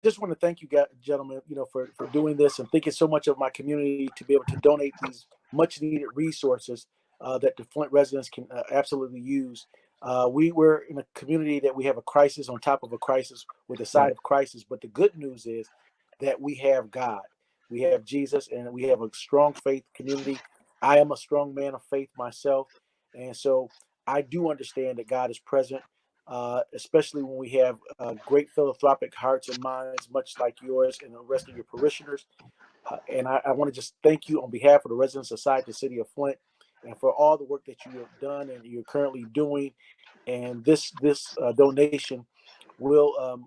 just want to thank you guys, gentlemen, for doing this and thinking so much of my community to be able to donate these much needed resources that the Flint residents can absolutely use. We were in a community that we have a crisis on top of a crisis with a side Right. of crisis. But the good news is that we have God, we have Jesus, and we have a strong faith community. I am a strong man of faith myself. And so I do understand that God is present, especially when we have great philanthropic hearts and minds, much like yours and the rest of your parishioners. And I want to just thank you on behalf of the residents of the City of Flint, and for all the work that you have done and you're currently doing. And this donation will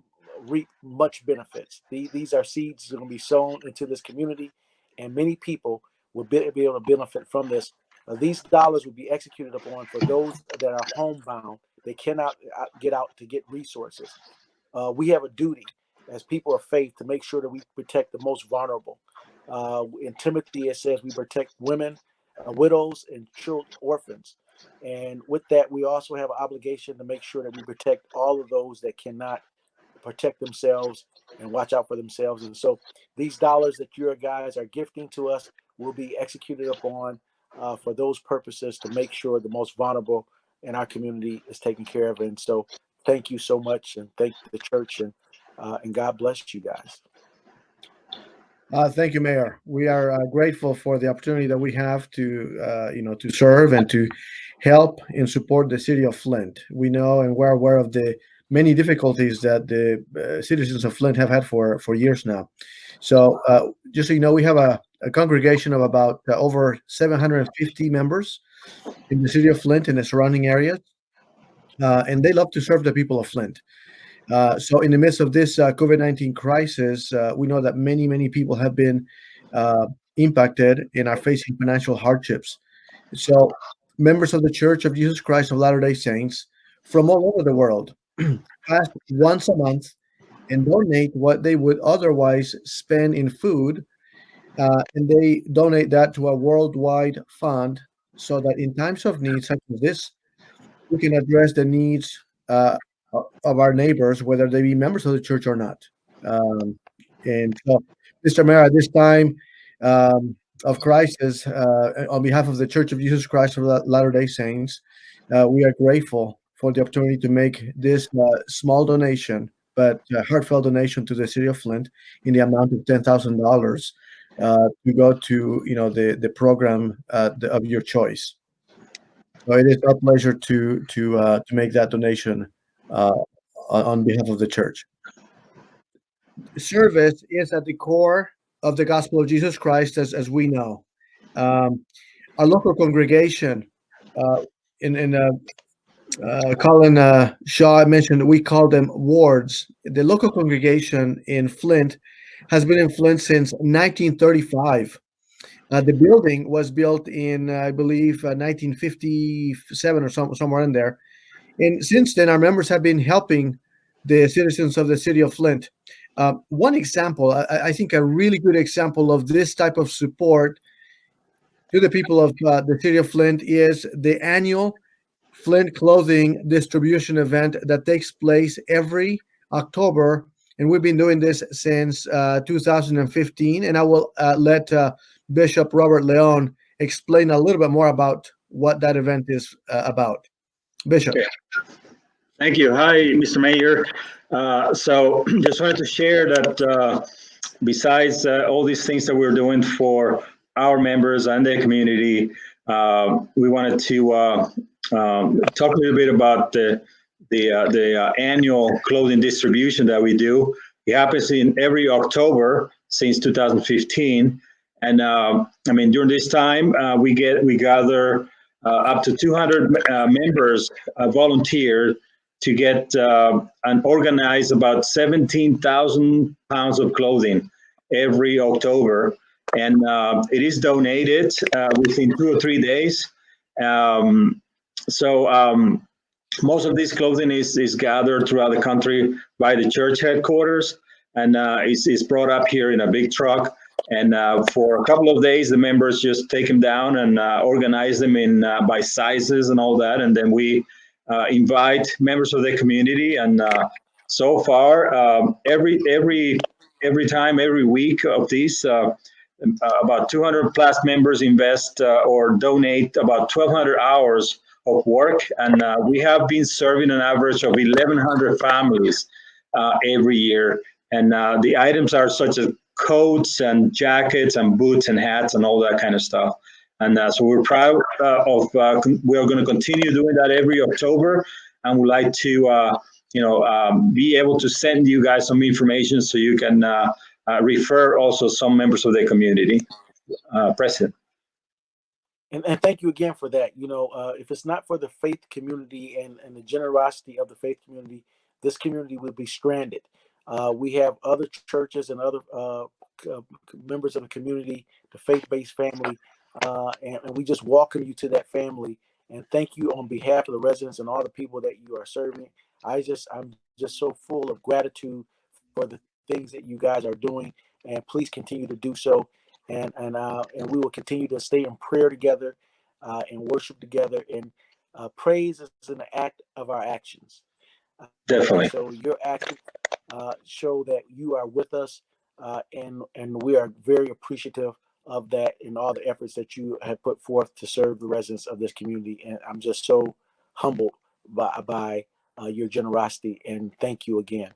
reap much benefits. These are seeds that are going to be sown into this community, and many people will be able to benefit from this. These dollars will be executed upon for those that are homebound. They cannot get out to get resources. We have a duty as people of faith to make sure that we protect the most vulnerable. In Timothy, it says we protect women, widows, and children, orphans. And with that, we also have an obligation to make sure that we protect all of those that cannot protect themselves and watch out for themselves. And so these dollars that your guys are gifting to us will be executed upon for those purposes to make sure the most vulnerable in our community is taken care of. And so thank you so much, and thank the church, and God bless you guys. Thank you, Mayor. We are grateful for the opportunity that we have to, to serve and to help and support the city of Flint. We know and we're aware of the many difficulties that the citizens of Flint have had for years now. So, just so you know, we have a congregation of about over 750 members in the city of Flint and the surrounding areas, and they love to serve the people of Flint. So, in the midst of this COVID-19 crisis, we know that many people have been uh, impacted and are facing financial hardships. So, members of the Church of Jesus Christ of Latter-day Saints from all over the world fast once a month and donate what they would otherwise spend in food, and they donate that to a worldwide fund so that in times of need such as this, we can address the needs of our neighbors, whether they be members of the church or not. Um, and so, Mr. Mayor, at this time of crisis, on behalf of the Church of Jesus Christ of Latter-day Saints, we are grateful for the opportunity to make this small donation, but heartfelt donation to the city of Flint in the amount of $10,000 to go to the program of your choice. So it is our pleasure to make that donation uh, on behalf of the church. Service is at the core of the gospel of Jesus Christ, as we know. Um, our local congregation, uh, in Colin Shaw mentioned that we call them wards. The local congregation in Flint has been in Flint since 1935. The building was built in, I believe, 1957 or somewhere in there. And since then, our members have been helping the citizens of the city of Flint. One example, I think a really good example of this type of support to the people of the city of Flint is the annual Flint clothing distribution event that takes place every October. And we've been doing this since 2015. And I will let Bishop Robert Leon explain a little bit more about what that event is about. Bishop. Okay. Thank you. Hi, Mr. Mayor. So just wanted to share that besides all these things that we're doing for our members and the community, we wanted to talk a little bit about the annual clothing distribution that we do. It happens in every October since 2015, and I mean during this time we gather up to 200 members volunteer to get and organize about 17,000 pounds of clothing every October. And it is donated within 2 or 3 days. So most of this clothing is gathered throughout the country by the church headquarters, and is brought up here in a big truck. And for a couple of days, the members just take them down and organize them in by sizes and all that. And then we invite members of the community and so far, every time, every week of these, about 200 plus members invest or donate about 1,200 hours of work, and we have been serving an average of 1,100 families every year. And the items are such as coats and jackets and boots and hats and all that kind of stuff. And so we're proud we're going to continue doing that every October, and we'd like to be able to send you guys some information so you can refer also some members of the community. President. And thank you again for that. If it's not for the faith community and the generosity of the faith community, this community would be stranded. We have other churches and other members of the community, the faith-based family, and we just welcome you to that family. And thank you on behalf of the residents and all the people that you are serving. I'm just so full of gratitude for the things that you guys are doing, and please continue to do so. And we will continue to stay in prayer together, and worship together. And praise is an act of our actions. Definitely. So your actions show that you are with us, and we are very appreciative of that and all the efforts that you have put forth to serve the residents of this community. And I'm just so humbled by your generosity. And thank you again.